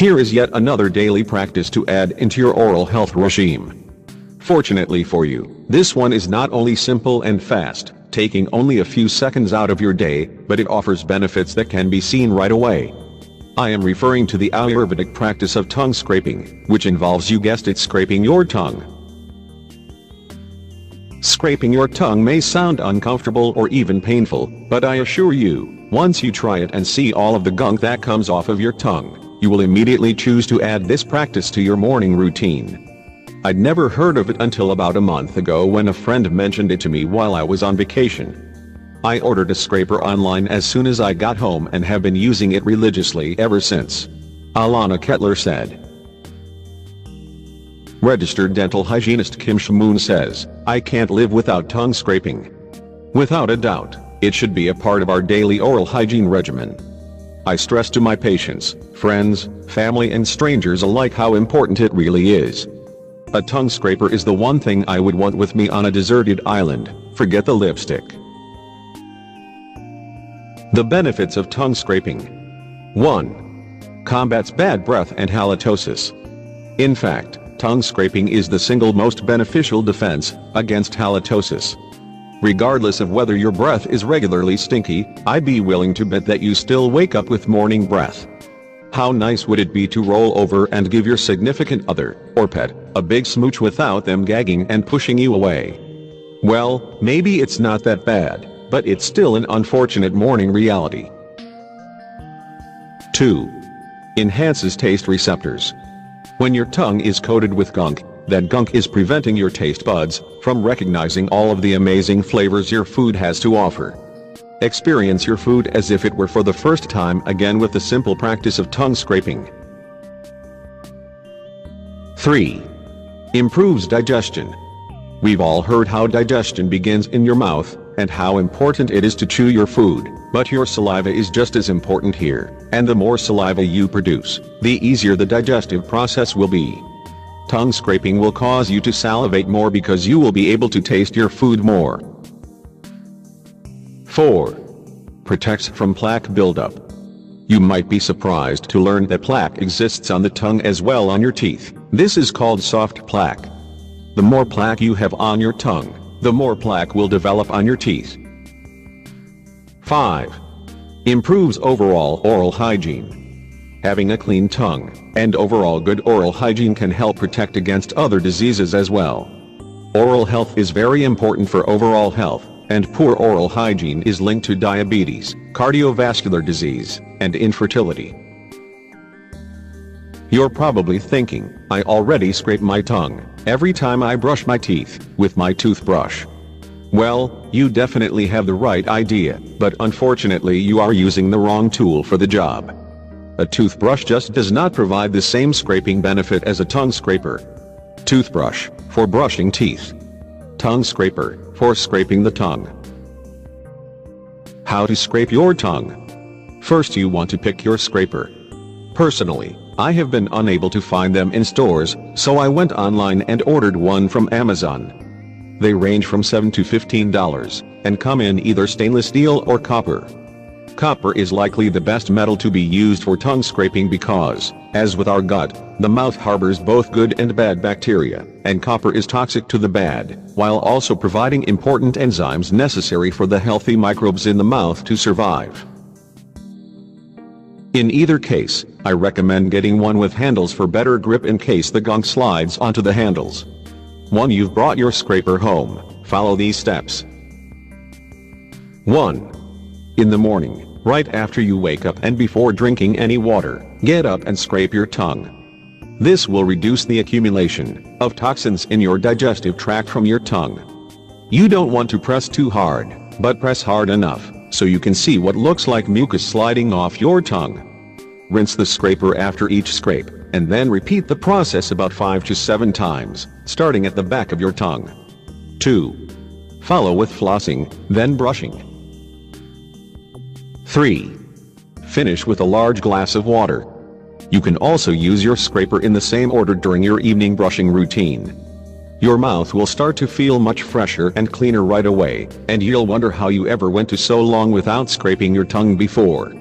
Here is yet another daily practice to add into your oral health regime. Fortunately for you, this one is not only simple and fast, taking only a few seconds out of your day, but it offers benefits that can be seen right away. I am referring to the Ayurvedic practice of tongue scraping, which involves, you guessed it, scraping your tongue. Scraping your tongue may sound uncomfortable or even painful, but I assure you, once you try it and see all of the gunk that comes off of your tongue, you will immediately choose to add this practice to your morning routine. I'd never heard of it until about a month ago when a friend mentioned it to me while I was on vacation. I ordered a scraper online as soon as I got home and have been using it religiously ever since. Alana Kettler said. Registered dental hygienist Kim Shamoon says, I can't live without tongue scraping. Without a doubt, it should be a part of our daily oral hygiene regimen. I stress to my patients, friends, family and strangers alike how important it really is. A tongue scraper is the one thing I would want with me on a deserted island, forget the lipstick. The benefits of tongue scraping. 1. Combats bad breath and halitosis. In fact, tongue scraping is the single most beneficial defense against halitosis. Regardless of whether your breath is regularly stinky, I'd be willing to bet that you still wake up with morning breath. How nice would it be to roll over and give your significant other, or pet, a big smooch without them gagging and pushing you away? Well, maybe it's not that bad, but it's still an unfortunate morning reality. 2. Enhances taste receptors. When your tongue is coated with gunk, that gunk is preventing your taste buds from recognizing all of the amazing flavors your food has to offer. Experience your food as if it were for the first time again with the simple practice of tongue scraping. 3. Improves digestion. We've all heard how digestion begins in your mouth, and how important it is to chew your food, but your saliva is just as important here, and the more saliva you produce, the easier the digestive process will be. Tongue scraping will cause you to salivate more because you will be able to taste your food more. 4. Protects from plaque buildup. You might be surprised to learn that plaque exists on the tongue as well on your teeth. This is called soft plaque. The more plaque you have on your tongue, the more plaque will develop on your teeth. 5. Improves overall oral hygiene. Having a clean tongue and overall good oral hygiene can help protect against other diseases as well. Oral health is very important for overall health, and poor oral hygiene is linked to diabetes, cardiovascular disease, and infertility. You're probably thinking, I already scrape my tongue every time I brush my teeth with my toothbrush. Well, you definitely have the right idea, but unfortunately you are using the wrong tool for the job. A toothbrush just does not provide the same scraping benefit as a tongue scraper. Toothbrush, for brushing teeth. Tongue scraper, for scraping the tongue. How to scrape your tongue. First you want to pick your scraper. Personally, I have been unable to find them in stores, so I went online and ordered one from Amazon. They range from $7 to $15, and come in either stainless steel or copper. Copper is likely the best metal to be used for tongue scraping because, as with our gut, the mouth harbors both good and bad bacteria, and copper is toxic to the bad, while also providing important enzymes necessary for the healthy microbes in the mouth to survive. In either case, I recommend getting one with handles for better grip in case the gunk slides onto the handles. Once you've brought your scraper home, follow these steps. 1. In the morning, right after you wake up and before drinking any water, get up and scrape your tongue. This will reduce the accumulation of toxins in your digestive tract from your tongue. You don't want to press too hard, but press hard enough so you can see what looks like mucus sliding off your tongue. Rinse the scraper after each scrape, and then repeat the process about 5 to 7 times, starting at the back of your tongue. 2. Follow with flossing, then brushing. 3. Finish with a large glass of water. You can also use your scraper in the same order during your evening brushing routine. Your mouth will start to feel much fresher and cleaner right away, and you'll wonder how you ever went to so long without scraping your tongue before.